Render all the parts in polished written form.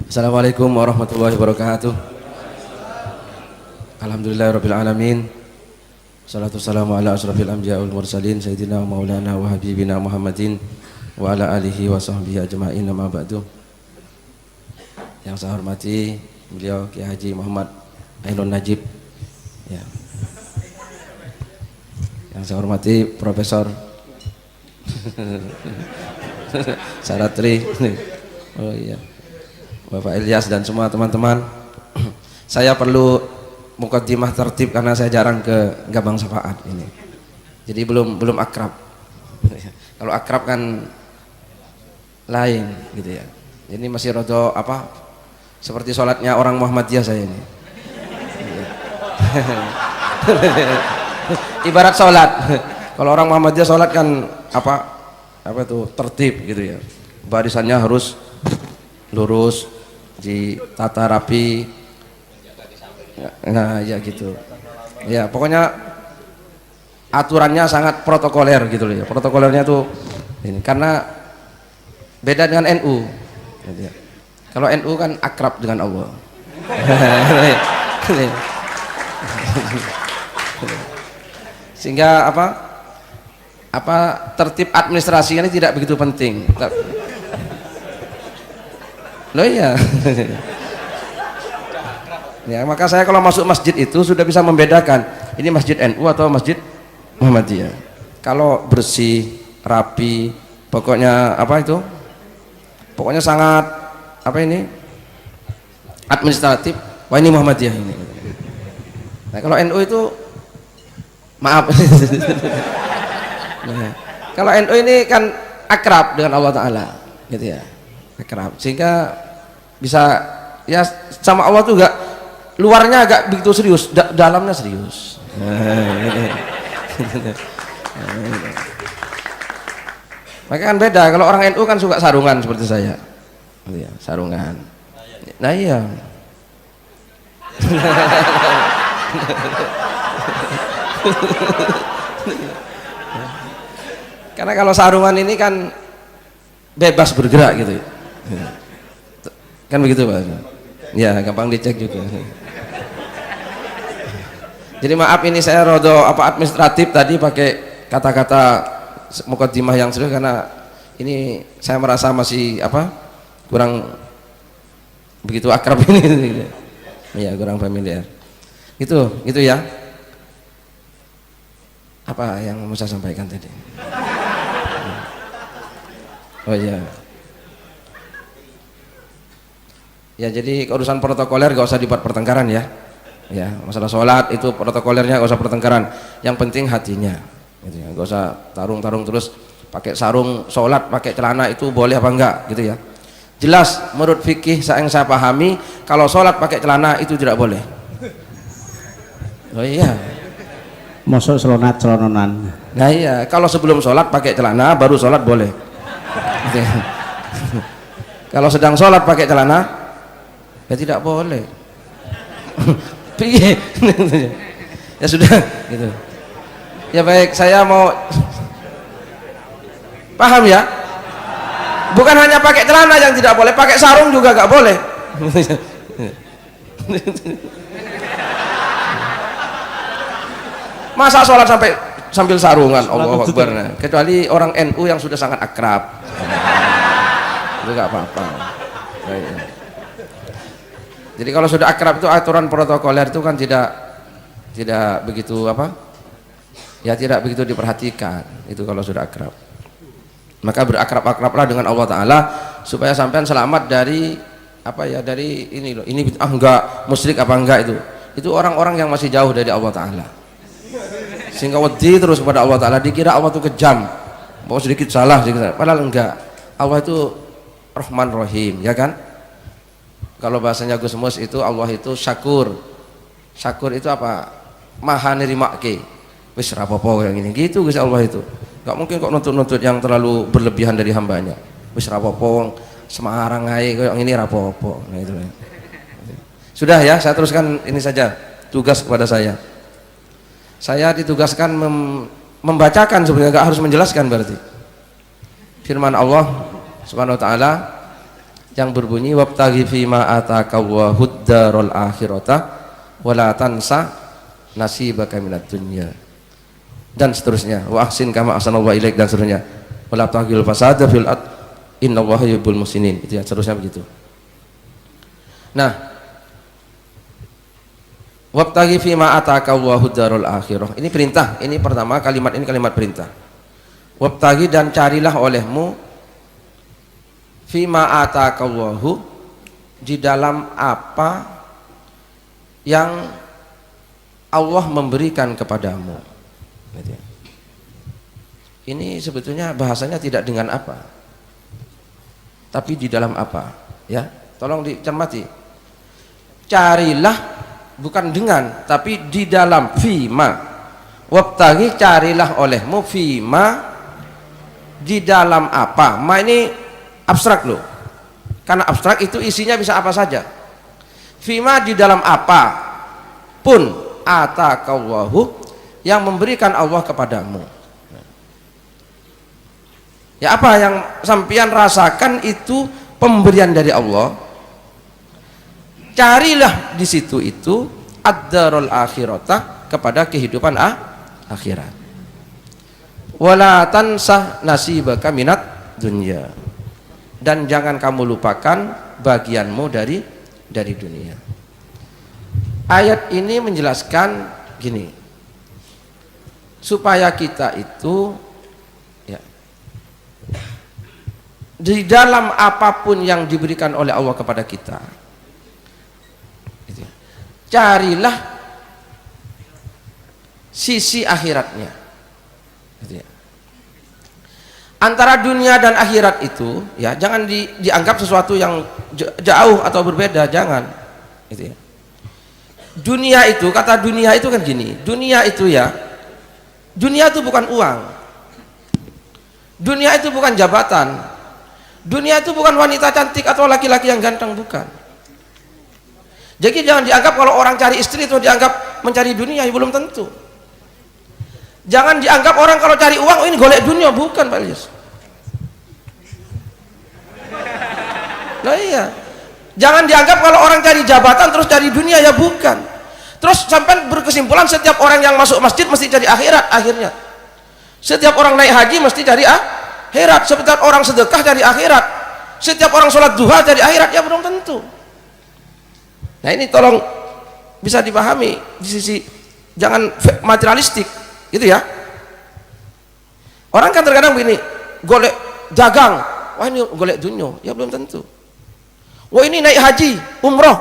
Assalamualaikum warahmatullahi wabarakatuh. Alhamdulillahirabbil alamin. Salatu wassalamu ala asrofil anbiya wal mursalin sayyidina wa maulana wa habibina Muhammadin wa ala alihi wa sahbihi ajma'in, amma ba'du. Yang saya hormati beliau Kiai Haji Muhammad Ainun Najib ya. Yang saya hormati Profesor Saratri. Oh iya, Bapak Ilyas dan semua teman-teman. Saya perlu mukaddimah tertib karena saya jarang ke Gabang Syafaat ini. Jadi belum akrab. Kalau akrab kan lain gitu ya. Jadi masih rodo apa? Seperti sholatnya orang Muhammadiyah saya ini. Ibarat sholat. Kalau orang Muhammadiyah sholat kan apa itu tertib gitu ya. Barisannya harus lurus, ditata rapi. Nah ya gitu ya, pokoknya aturannya sangat protokoler gitu loh ya. Protokolernya tuh ini karena beda dengan NU gitu ya. Kalau NU kan akrab dengan Allah. Sehingga apa tertib administrasi ini tidak begitu penting loh ya. Ya, maka saya kalau masuk masjid itu sudah bisa membedakan ini masjid NU atau masjid Muhammadiyah. Kalau bersih, rapi, pokoknya pokoknya sangat administratif, wah ini Muhammadiyah ini. Nah, kalau NU itu maaf. Nah, kalau NU ini kan akrab dengan Allah Ta'ala gitu ya, akrab, sehingga bisa ya sama Allah tuh enggak, luarnya agak begitu serius, dalamnya serius. Maka kan beda, kalau orang NU kan suka sarungan seperti saya gitu ya, sarungan. Nah iya. Karena kalau sarungan ini kan bebas bergerak gitu ya. Kan begitu Pak ya, gampang dicek juga. Jadi maaf ini saya rodo administratif tadi pakai kata-kata mukaddimah yang serius karena ini saya merasa masih kurang begitu akrab ini. Ya kurang familiar gitu ya. Apa yang mau saya sampaikan tadi? Oh iya ya, jadi urusan protokoler gak usah dibuat pertengkaran ya. Ya, masalah sholat itu protokolernya gak usah pertengkaran, yang penting hatinya gitu ya. Gak usah tarung-tarung terus pakai sarung sholat, pakai celana itu boleh apa enggak gitu ya. Jelas menurut fikih yang saya pahami, kalau sholat pakai celana itu tidak boleh. Oh iya, masuk celonan. Nah iya, kalau sebelum sholat pakai celana baru sholat boleh gitu ya. Kalau sedang sholat pakai celana ya tidak boleh. Ya sudah gitu ya. Baik, saya mau paham ya, bukan hanya pakai celana yang tidak boleh, pakai sarung juga gak boleh. Masa sholat sambil sarungan, Allahu Akbar. Kecuali orang NU yang sudah sangat akrab itu gak apa-apa. Jadi kalau sudah akrab itu aturan protokoler itu kan tidak begitu ya, tidak begitu diperhatikan itu kalau sudah akrab. Maka berakrab-akrablah dengan Allah Ta'ala supaya sampean selamat dari dari ini loh, ini enggak musyrik apa enggak, itu orang-orang yang masih jauh dari Allah Ta'ala, sehingga wedi terus kepada Allah Ta'ala, dikira Allah itu kejam, mau sedikit salah, padahal enggak. Allah itu Rahman Rahim ya kan. Kalau bahasanya Gus Mus itu Allah itu syakur itu maha nerimake, wis rapopo yang ini gitu Gus. Allah itu nggak mungkin kok nuntut yang terlalu berlebihan dari hambanya, wis rapopo semarang ae yang ini rapopo. Nah itu sudah ya, saya teruskan ini saja tugas kepada saya ditugaskan membacakan, sebenarnya nggak harus menjelaskan, berarti firman Allah Subhanahu wa taala, yang berbunyi wabtaghi fima ataka Allahud darul akhirata wala tansa nasibaka minad dunya, dan seterusnya, wa ahsin kama ahsanallahu ilaik, dan seterusnya, wala taghil fasada fil ard innallaha yuhibbul muhsinin, itu ya, seterusnya begitu. Nah, wabtaghi fima ataka Allahud darul akhirah, ini perintah, ini pertama kalimat ini kalimat perintah. Wabtaghi, dan carilah olehmu, fima atakallahu, di dalam apa yang Allah memberikan kepadamu. Ini sebetulnya bahasanya tidak dengan apa, tapi di dalam apa, ya. Tolong dicermati. Carilah bukan dengan, tapi di dalam. Fima, wabtaghi, carilah olehmu, fima, di dalam apa. Ma ini abstrak loh, karena abstrak itu isinya bisa apa saja. Fima, di dalam apa pun atakallahu, yang memberikan Allah kepadamu. Ya, apa yang sampean rasakan itu pemberian dari Allah, carilah di situ itu ad-darul akhirata, kepada kehidupan akhirat. Wala tansah nasibaka minat dunya, dan jangan kamu lupakan bagianmu dari dunia. Ayat ini menjelaskan gini, supaya kita itu ya, di dalam apapun yang diberikan oleh Allah kepada kita, carilah sisi akhiratnya. Antara dunia dan akhirat itu, ya, jangan dianggap sesuatu yang jauh atau berbeda, jangan. Gitu ya. Dunia itu, kata dunia itu kan gini, dunia itu ya, dunia itu bukan uang, dunia itu bukan jabatan, dunia itu bukan wanita cantik atau laki-laki yang ganteng, bukan. Jadi jangan dianggap kalau orang cari istri itu dianggap mencari dunia, ya belum tentu. Jangan dianggap orang kalau cari uang, oh ini golek dunia, bukan Pak Ilyas. Nah iya, jangan dianggap kalau orang cari jabatan terus cari dunia, ya bukan. Terus sampai berkesimpulan setiap orang yang masuk masjid mesti cari akhirat akhirnya. Setiap orang naik haji mesti cari akhirat. Setiap orang sedekah cari akhirat. Setiap orang sholat duha cari akhirat, ya belum tentu. Nah ini tolong bisa dipahami di sisi jangan materialistik, gitu ya. Orang kan terkadang begini, golek dagang, wah ini golek dunia, ya belum tentu. Wah ini naik haji, umroh,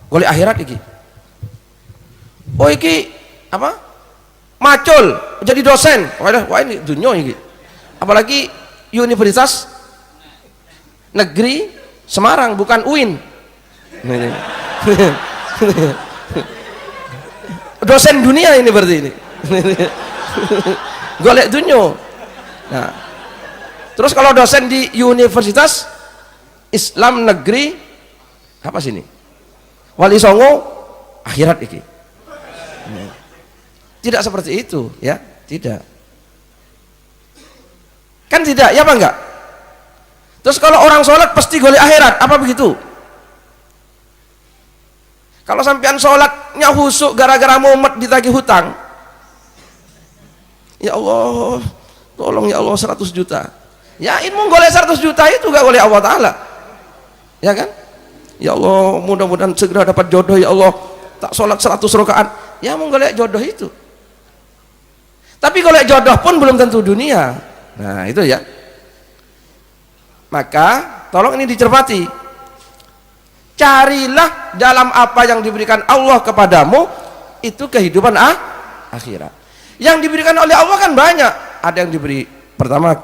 golek akhirat iki. Oh iki apa? Macul, jadi dosen, wah ini dunia iki. Apalagi Universitas Negeri Semarang, bukan UIN. Dosen dunia ini berarti ini. Golek dunia. Nah, terus kalau dosen di Universitas Islam Negeri apa sini? Wali Songo, akhirat iki. Tidak seperti itu, ya, tidak. Kan tidak, ya apa enggak? Terus kalau orang sholat pasti golek akhirat, apa begitu? Kalau sampean sholatnya husuk gara-gara mumet ditagih hutang, ya Allah, tolong ya Allah 100 juta. Ya ilmu golek 100 juta itu gak oleh Allah Ta'ala, ya kan? Ya Allah, mudah-mudahan segera dapat jodoh ya Allah, tak sholat 100 rakaat, ya mau golek jodoh itu. Tapi golek jodoh pun belum tentu dunia. Nah itu ya. Maka tolong ini dicermati, carilah dalam apa yang diberikan Allah kepadamu itu kehidupan akhirat. Yang diberikan oleh Allah kan banyak. Ada yang diberi, pertama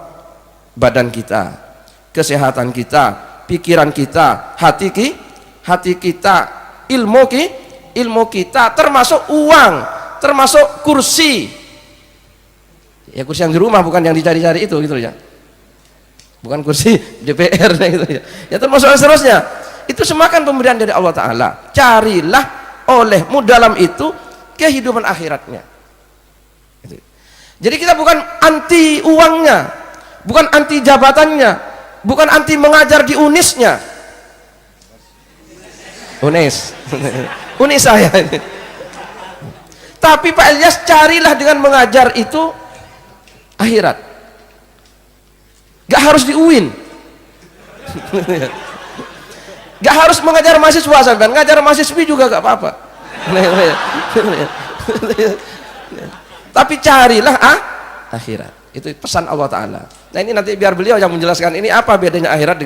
badan kita, kesehatan kita, pikiran kita, hati kita, ilmu kita, termasuk uang, termasuk kursi. Ya kursi yang di rumah, bukan yang dicari-cari itu, gitu ya. Bukan kursi DPR gitu ya. Ya termasuk seterusnya. Itu semua kan pemberian dari Allah Ta'ala. Carilah olehmu dalam itu kehidupan akhiratnya. Jadi kita bukan anti uangnya, bukan anti jabatannya, bukan anti mengajar di UNIS-nya, Unis. Unis saya ini. Tapi Pak Ilyas, carilah dengan mengajar itu akhirat. Gak harus di UIN. Gak harus mengajar mahasiswa sampean, ngajar mahasiswi juga gak apa-apa. Tapi carilah akhirat. Itu pesan Allah Ta'ala. Nah ini nanti biar beliau yang menjelaskan ini apa bedanya akhirat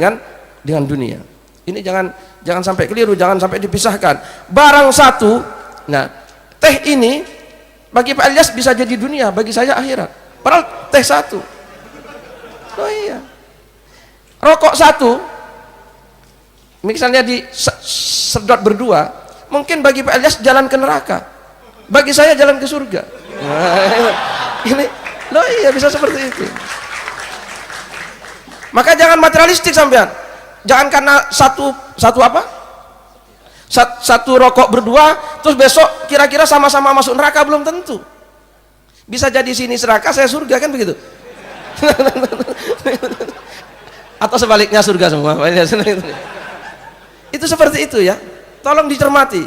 dengan dunia. Ini jangan sampai keliru, jangan sampai dipisahkan. Barang satu, nah teh ini bagi Pak Ilyas bisa jadi dunia, bagi saya akhirat. Padahal teh satu. Oh iya. Rokok satu, misalnya sedot berdua, mungkin bagi Pak Ilyas jalan ke neraka, bagi saya jalan ke surga. Nah, ini loh iya bisa seperti itu. Maka jangan materialistik sampean. Jangan karena satu rokok berdua terus besok kira-kira sama-sama masuk neraka, belum tentu. Bisa jadi sini neraka, saya surga, kan begitu. Atau sebaliknya surga semua. Itu seperti itu ya. Tolong dicermati.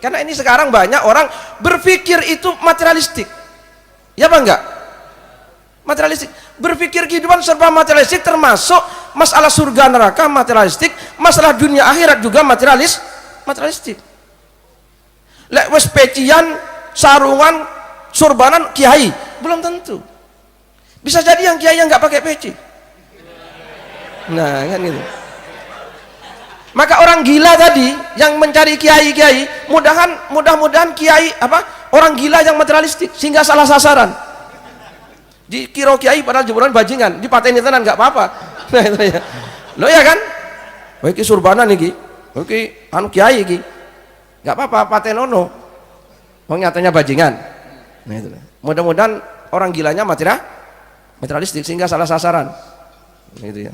Karena ini sekarang banyak orang berpikir itu materialistik. Ya apa enggak? Materialistik. Berpikir kehidupan serba materialistik, termasuk masalah surga neraka materialistik, masalah dunia akhirat juga materialistik. Lek wis pecian, sarungan, surbanan kiai, belum tentu. Bisa jadi yang kiai yang nggak pakai peci. Nah, kan gitu. Maka orang gila tadi yang mencari kiai-kiai, mudah-mudahan kiai orang gila yang materialistik sehingga salah sasaran. Dikira kiai padahal jemuran bajingan, dipateni tenan nggak apa-apa. Nah itu ya. Lo ya kan? Oh iki surbanan iki. Oke, anu kiai iki. Nggak apa-apa patenono. Wong nyatanya bajingan. Nah itu. Mudah-mudahan orang gilanya materialistik sehingga salah sasaran. Gitu ya.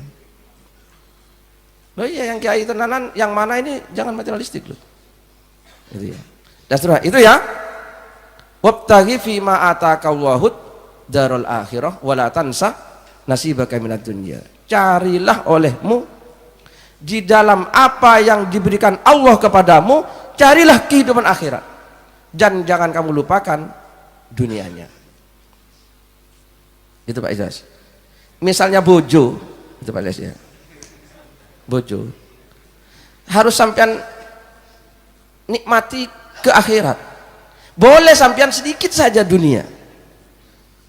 Loh iya yang kiai tenanan yang mana ini jangan materialistik loh. Gitu ya. Dan seterusnya itu ya. Wabtaghi fima ataqallahu darul akhirah wala tansa nasibaka minad dunya. Carilah olehmu di dalam apa yang diberikan Allah kepadamu, carilah kehidupan akhirat dan jangan kamu lupakan dunianya. Itu Pak Ilyas. Misalnya bojo, itu Pak Ilyas ya. Bojo harus sampean nikmati ke akhirat. Boleh sampean sedikit saja dunia.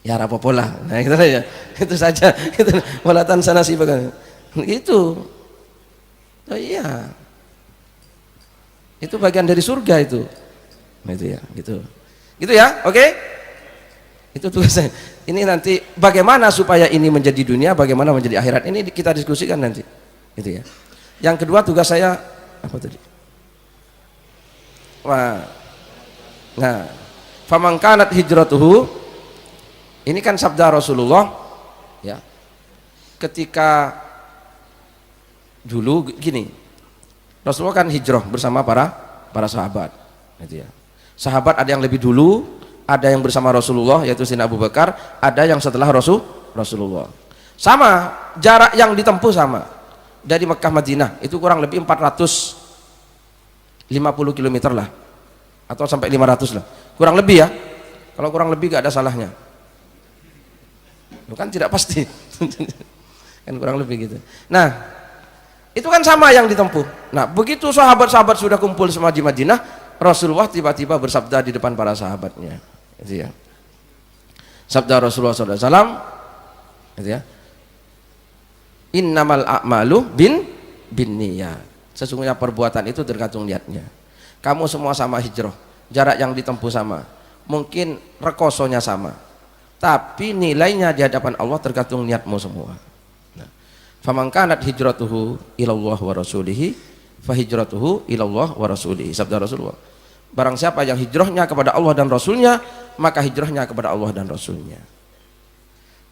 Ya rapopo lah. Nah itu saja. Itu saja. Itu walatan sana sih bagan. Itu. Oh iya. Itu bagian dari surga itu. Nah itu ya, gitu. Gitu ya. Oke? Itu tugas saya. Ini nanti bagaimana supaya ini menjadi dunia, bagaimana menjadi akhirat. Ini kita diskusikan nanti. Gitu ya. Yang kedua tugas saya apa tadi? Wah. Nah, faman kanat hijratuhu, ini kan sabda Rasulullah ya. Ketika dulu gini, Rasulullah kan hijrah bersama para sahabat gitu ya. Sahabat ada yang lebih dulu, ada yang bersama Rasulullah yaitu Sayyidina Abu Bakar, ada yang setelah Rasulullah. Sama, jarak yang ditempuh sama. Dari Mekah Madinah itu kurang lebih 450 km lah. Atau sampai 500 lah. Kurang lebih ya. Kalau kurang lebih gak ada salahnya. Bukan tidak pasti. Kan kurang lebih gitu. Nah, itu kan sama yang ditempuh. Nah, begitu sahabat-sahabat sudah kumpul semua di Madinah, Rasulullah tiba-tiba bersabda di depan para sahabatnya. Gitu ya. Sabda Rasulullah SAW, gitu ya. Innamal a'malu bin niyyat. Sesungguhnya perbuatan itu tergantung niatnya. Kamu semua sama hijrah, jarak yang ditempuh sama, mungkin rekosonya sama, tapi nilainya di hadapan Allah tergantung niatmu semua. Nah, faman kanat hijratuhu ilallah wa rasulihi fahijratuhu ilallah wa rasulihi. Sabda Rasulullah, barang siapa yang hijrahnya kepada Allah dan Rasulnya, maka hijrahnya kepada Allah dan Rasulnya.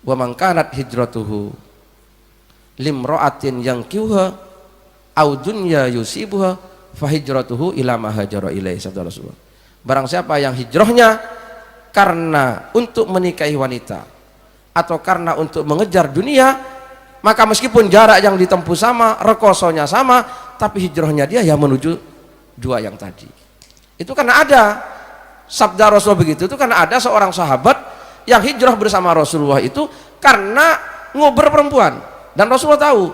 Wa man kanat hijratuhu limra'atin yankihuha au dunya yusibuha fahijratuhu ila ma hajara ilaihi. Sabda Rasulullah, barang siapa yang hijrahnya karena untuk menikahi wanita atau karena untuk mengejar dunia, maka meskipun jarak yang ditempuh sama, rekosonya sama, tapi hijrahnya dia yang menuju dua yang tadi. Itu karena ada sabda Rasul begitu, itu karena ada seorang sahabat yang hijrah bersama Rasulullah itu karena ngober perempuan, dan Rasulullah tahu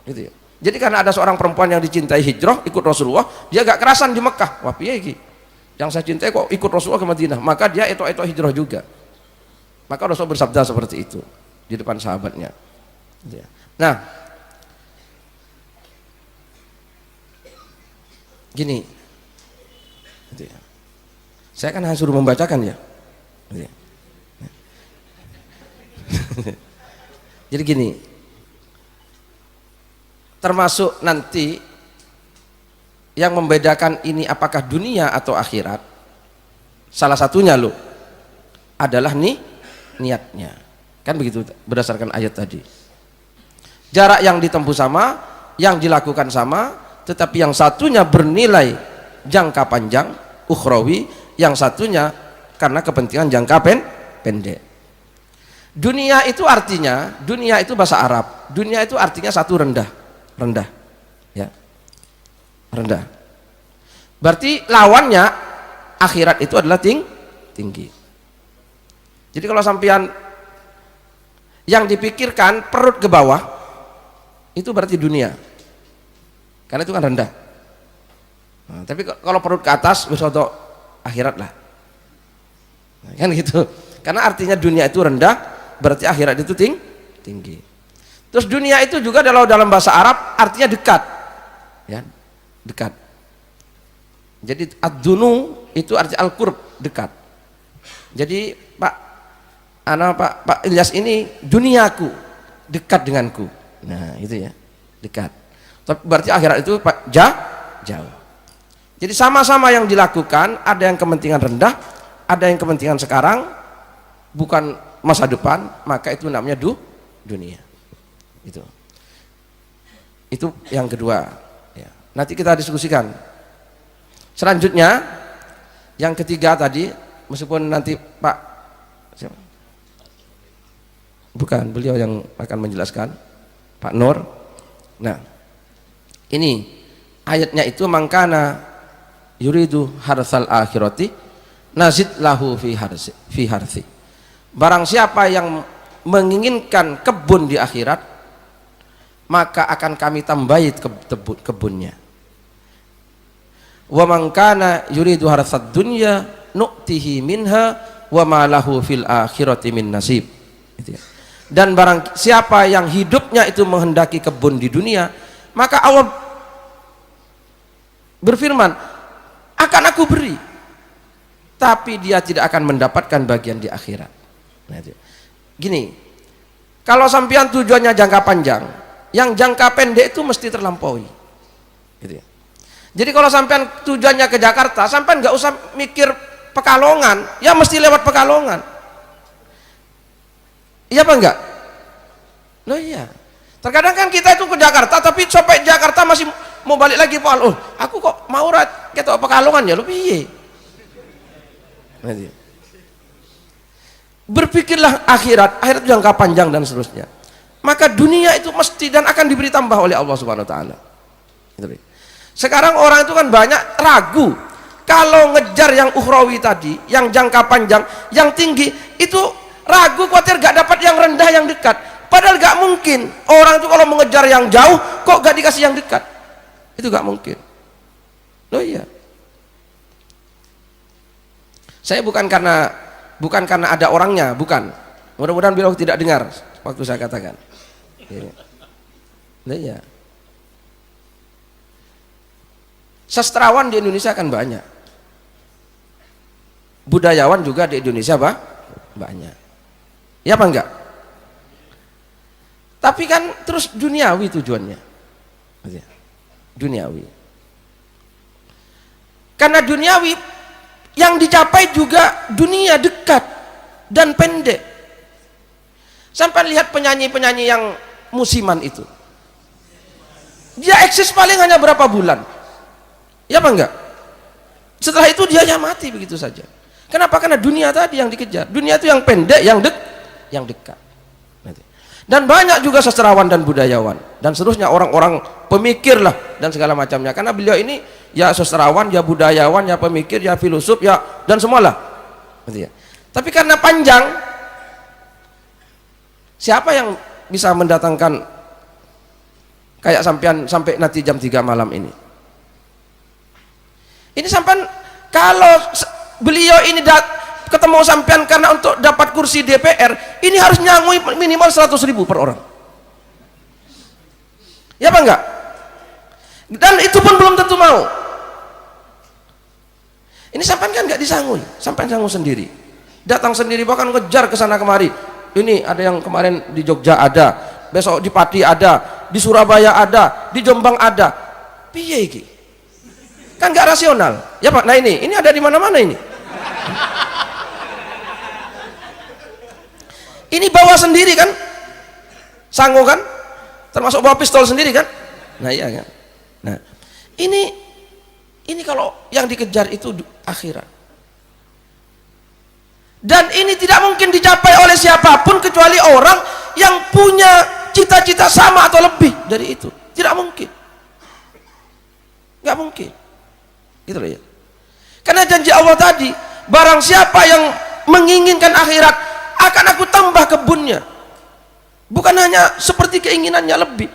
gitu ya. Jadi karena ada seorang perempuan yang dicintai hijrah ikut Rasulullah, dia gak kerasan di Mekah, wah piye iki yang saya cintai kok ikut Rasulullah ke Madinah, maka dia itu hijrah juga. Maka Rasul bersabda seperti itu di depan sahabatnya gitu ya. Nah gini gitu ya. Saya kan hanya suruh membacakan ya gitu ya. Jadi gini, termasuk nanti yang membedakan ini apakah dunia atau akhirat, salah satunya loh adalah niatnya, kan begitu berdasarkan ayat tadi. Jarak yang ditempuh sama, yang dilakukan sama, tetapi yang satunya bernilai jangka panjang ukhrawi, yang satunya karena kepentingan jangka pendek. Dunia itu artinya, dunia itu bahasa Arab, dunia itu artinya satu rendah ya, rendah. Berarti lawannya akhirat itu adalah tinggi. Jadi kalau sampean yang dipikirkan perut ke bawah, itu berarti dunia, karena itu kan rendah. Nah, tapi kalau perut ke atas besok akhirat lah, nah, kan gitu. Karena artinya dunia itu rendah, berarti akhirat itu tinggi. Terus dunia itu juga dalam bahasa Arab artinya dekat, ya, dekat. Jadi ad-dunu itu arti al-qurb, dekat. Jadi Pak Ilyas ini duniaku, dekat denganku. Nah itu ya, dekat. Tapi berarti akhirat itu jauh. Jadi sama-sama yang dilakukan, ada yang kepentingan rendah, ada yang kepentingan sekarang, bukan masa depan, maka itu namanya dunia. Itu yang kedua ya. Nanti kita diskusikan. Selanjutnya yang ketiga tadi, meskipun nanti Pak siapa? Bukan, beliau yang akan menjelaskan, Pak Nur. Nah ini ayatnya itu mangkana yuridu harsal akhirati nazid lahu fi harsi. Barang siapa yang menginginkan kebun di akhirat, maka akan kami tambahi kebunnya. Wa man kana yuridu harsad dunya nu'tihi minha wa ma lahu fil akhirati min nasib. Itu ya. Dan barang siapa yang hidupnya itu menghendaki kebun di dunia, maka Allah berfirman, akan aku beri, tapi dia tidak akan mendapatkan bagian di akhirat. Nah, itu. Gini, kalau sampean tujuannya jangka panjang, yang jangka pendek itu mesti terlampaui gitu ya. Jadi kalau sampean tujuannya ke Jakarta, sampean nggak usah mikir Pekalongan, ya mesti lewat Pekalongan, iya apa enggak? Loh iya, terkadang kan kita itu ke Jakarta tapi sampai Jakarta masih mau balik lagi, oh aku kok mau ketok Pekalongan ya, lu piye? Berpikirlah akhirat jangka panjang dan seterusnya. Maka dunia itu mesti dan akan diberi tambah oleh Allah Subhanahu wa taala. Sekarang orang itu kan banyak ragu kalau ngejar yang ukhrawi tadi, yang jangka panjang, yang tinggi, itu ragu khawatir gak dapat yang rendah, yang dekat. Padahal gak mungkin orang itu kalau mengejar yang jauh kok gak dikasih yang dekat, itu gak mungkin. Loh iya, saya bukan karena ada orangnya, bukan. Mudah-mudahan beliau tidak dengar waktu saya katakan. Nah, iya. Sastrawan di Indonesia kan banyak, budayawan juga di Indonesia banyak, ya apa enggak? Tapi kan terus duniawi tujuannya, duniawi. Karena duniawi yang dicapai juga dunia dekat dan pendek. Sampai lihat penyanyi-penyanyi yang musiman itu, dia eksis paling hanya berapa bulan, ya apa enggak? Setelah itu dia ya mati begitu saja. Kenapa? Karena dunia tadi yang dikejar. Dunia itu yang pendek, yang dekat. Dan banyak juga sastrawan dan budayawan dan seterusnya, orang-orang pemikir lah dan segala macamnya. Karena beliau ini ya sastrawan, ya budayawan, ya pemikir, ya filosof, ya dan semualah. Gitu ya. Tapi karena panjang, siapa yang bisa mendatangkan kayak sampean sampai nanti jam 3 malam ini? Ini sampean kalau beliau ini ketemu sampean karena untuk dapat kursi DPR, ini harus nyangui minimal 100.000 per orang. Ya apa enggak? Dan itu pun belum tentu mau. Ini sampean kan enggak disangui, sampean sanggup sendiri. Datang sendiri, bahkan ngejar ke sana kemari. Ini ada yang kemarin di Jogja ada, besok di Pati ada, di Surabaya ada, di Jombang ada. Piye iki? Kan enggak rasional. Ya Pak, nah ini ada di mana-mana ini. Ini bawa sendiri kan? Sanggup kan? Termasuk bawa pistol sendiri kan? Nah iya kan? Nah, ini kalau yang dikejar itu akhirat. Dan ini tidak mungkin dicapai oleh siapapun kecuali orang yang punya cita-cita sama atau lebih dari itu. Tidak mungkin. Nggak mungkin. Gitu loh ya. Karena janji Allah tadi, barang siapa yang menginginkan akhirat, akan aku tambah kebunnya. Bukan hanya seperti keinginannya lebih.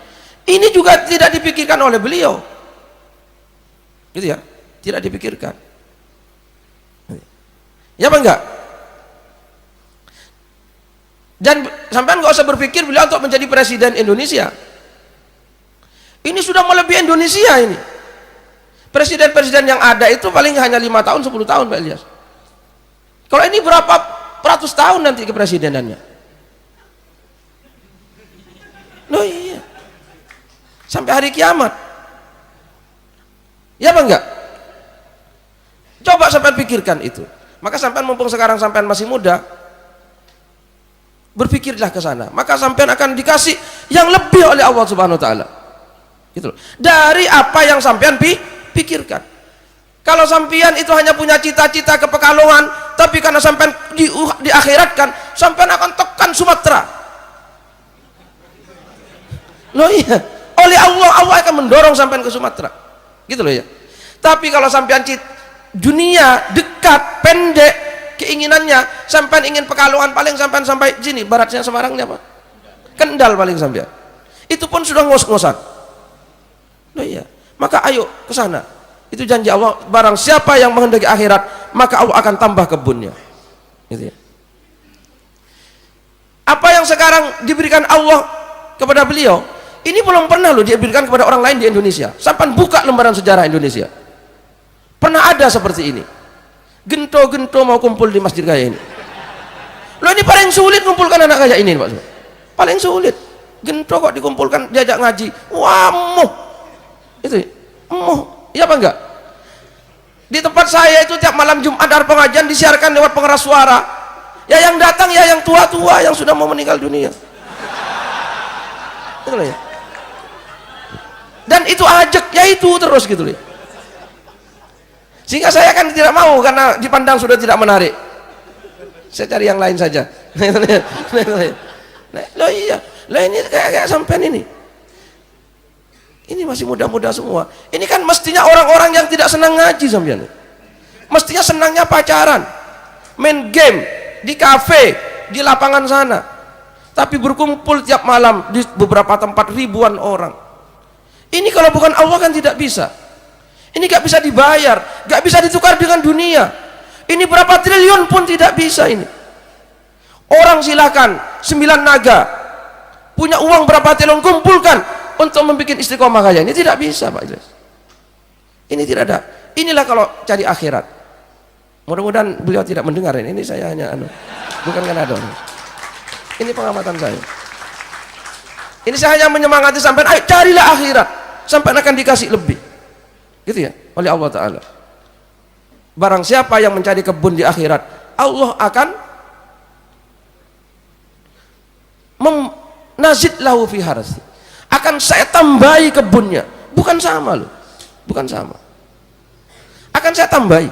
Ini juga tidak dipikirkan oleh beliau. Gitu ya. Tidak dipikirkan. Ya apa enggak? Dan sampean nggak usah berpikir beliau untuk menjadi presiden Indonesia. Ini sudah melebihi Indonesia ini. Presiden-presiden yang ada itu paling hanya 5 tahun, 10 tahun Pak Ilyas. Kalau ini berapa ratus tahun nanti kepresidenannya? Loh iya. Sampai hari kiamat. Ya apa enggak? Coba sampean pikirkan itu. Maka sampean mumpung sekarang sampean masih muda, berpikirlah ke sana, maka sampean akan dikasih yang lebih oleh Allah Subhanahu wa taala. Gitu loh. Dari apa yang sampean pikirkan. Kalau sampean itu hanya punya cita-cita ke Pekalongan, tapi karena sampean diakhiratkan, sampean akan tekan Sumatera. Loh iya, oleh Allah akan mendorong sampean ke Sumatera. Gitu loh ya. Tapi kalau sampean dunia dekat, pendek, keinginannya sampai ingin Pekalongan, paling sampai sini, baratnya Semarang apa? Kendal paling sampai. Itu pun sudah ngos-ngosan. Loh iya. Maka ayo ke sana. Itu janji Allah, barang siapa yang menghendaki akhirat, maka Allah akan tambah kebunnya. Gitu ya. Apa yang sekarang diberikan Allah kepada beliau, ini belum pernah loh diberikan kepada orang lain di Indonesia. Sampai buka lembaran sejarah Indonesia. Pernah ada seperti ini. Gento-gento mau kumpul di masjid kayak ini. Loh ini paling sulit kumpulkan anak kayak ini Pak. Paling sulit. Gento kok dikumpulkan diajak ngaji. Wah, itu. Iya apa enggak? Di tempat saya itu tiap malam Jumat ada pengajian disiarkan lewat pengeras suara. Ya yang datang ya yang tua-tua yang sudah mau meninggal dunia. Itu loh ya. Dan itu ajak ya itu terus gitu loh. Sehingga saya kan tidak mau karena dipandang sudah tidak menarik. Saya cari yang lain saja. Loh iya, lah ini kayak sampean ini. Ini masih muda-muda semua. Ini kan mestinya orang-orang yang tidak senang ngaji sampean. Mestinya senangnya pacaran, main game di kafe, di lapangan sana. Tapi berkumpul tiap malam di beberapa tempat ribuan orang. Ini kalau bukan Allah kan tidak bisa. Ini gak bisa dibayar, gak bisa ditukar dengan dunia. Ini berapa triliun pun tidak bisa ini. Orang silakan 9 naga punya uang berapa triliun kumpulkan untuk membuat istiqomah kayak ini, tidak bisa Pak Idris. Ini tidak ada. Inilah kalau cari akhirat. Mudah-mudahan beliau tidak mendengar ini. Ini saya hanya bukan karena ada. Ini pengamatan saya. Ini saya hanya menyemangati sampai ayo carilah akhirat, sampai akan dikasih lebih. Gitu ya, oleh Allah Ta'ala. Barang siapa yang mencari kebun di akhirat, Allah akan nazid lahu fi harsi, akan saya tambahi kebunnya. Bukan sama loh, bukan sama, akan saya tambahi.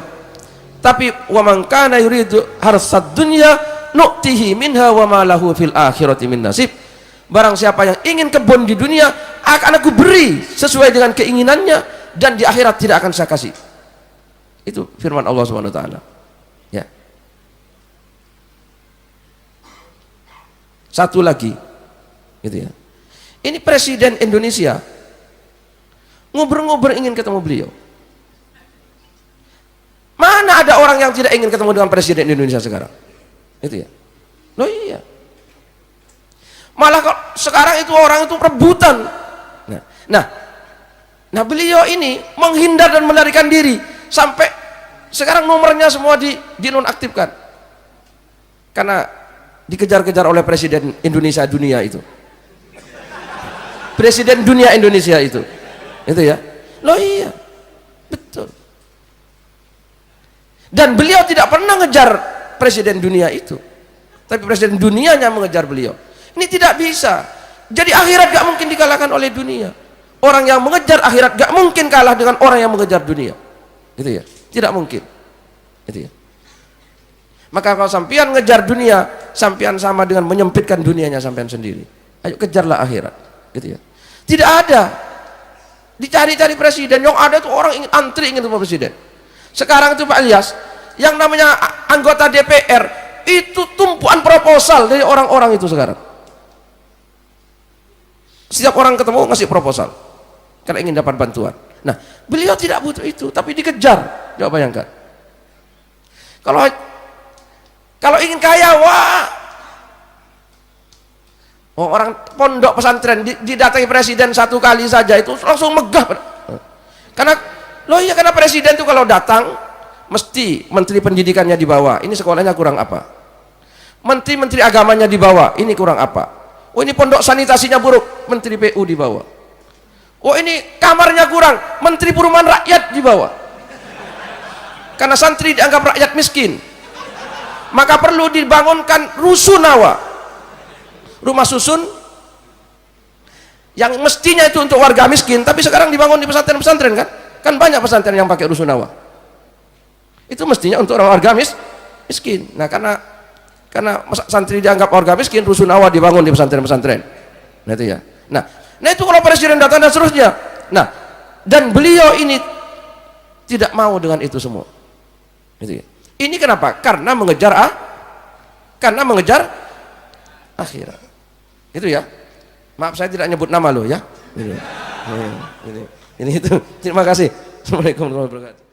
Tapi wa man kana yuridu harsad dunya nu'tihi minha wa ma lahu fil akhirati min nasib. Barang siapa yang ingin kebun di dunia, akan aku beri sesuai dengan keinginannya, dan di akhirat tidak akan saya kasih. Itu firman Allah Subhanahu wa taala. Ya. Satu lagi gitu ya. Ini presiden Indonesia nguber-nguber ingin ketemu beliau. Mana ada orang yang tidak ingin ketemu dengan presiden Indonesia sekarang? Itu ya. Loh iya. Malah kalau sekarang itu orang itu rebutan. Nah beliau ini menghindar dan melarikan diri sampai sekarang nomornya semua dinonaktifkan karena dikejar-kejar oleh presiden Indonesia dunia itu. Presiden dunia Indonesia itu ya. Loh iya, betul. Dan beliau tidak pernah ngejar presiden dunia itu, tapi presiden dunianya mengejar beliau. Ini tidak bisa. Jadi akhirat gak mungkin dikalahkan oleh dunia. Orang yang mengejar akhirat gak mungkin kalah dengan orang yang mengejar dunia. Gitu ya, tidak mungkin. Gitu ya. Maka kalau sampian ngejar dunia, sampian sama dengan menyempitkan dunianya sampian sendiri. Ayo kejarlah akhirat. Gitu ya. Tidak ada dicari-cari presiden, yang ada itu orang ingin antri ingin ketemu presiden. Sekarang itu Pak Ilyas, yang namanya anggota DPR itu tumpuan proposal dari orang-orang itu sekarang. Setiap orang ketemu ngasih proposal karena ingin dapat bantuan. Nah, beliau tidak butuh itu, tapi dikejar. Coba bayangkan. Kalau ingin kaya, wah, orang pondok pesantren didatangi presiden satu kali saja itu langsung megah. Karena karena presiden itu kalau datang mesti menteri pendidikannya dibawa. Ini sekolahnya kurang apa? Menteri agamanya dibawa. Ini kurang apa? Oh ini pondok sanitasinya buruk, menteri PU dibawa. Oh ini kamarnya kurang, menteri perumahan rakyat dibawa. Karena santri dianggap rakyat miskin, maka perlu dibangunkan rusunawa, rumah susun yang mestinya itu untuk warga miskin, tapi sekarang dibangun di pesantren-pesantren kan banyak pesantren yang pakai rusunawa. Itu mestinya untuk orang warga miskin. Nah karena santri dianggap warga miskin, rusunawa dibangun di pesantren-pesantren. Nah itu ya. Nah itu kalau presiden datang dan seterusnya. Nah, dan beliau ini tidak mau dengan itu semua. Gitu ya. Ini kenapa? Karena mengejar akhirat. Itu ya. Maaf saya tidak nyebut nama lo ya. Ini itu. Terima kasih. Assalamualaikum warahmatullahi wabarakatuh.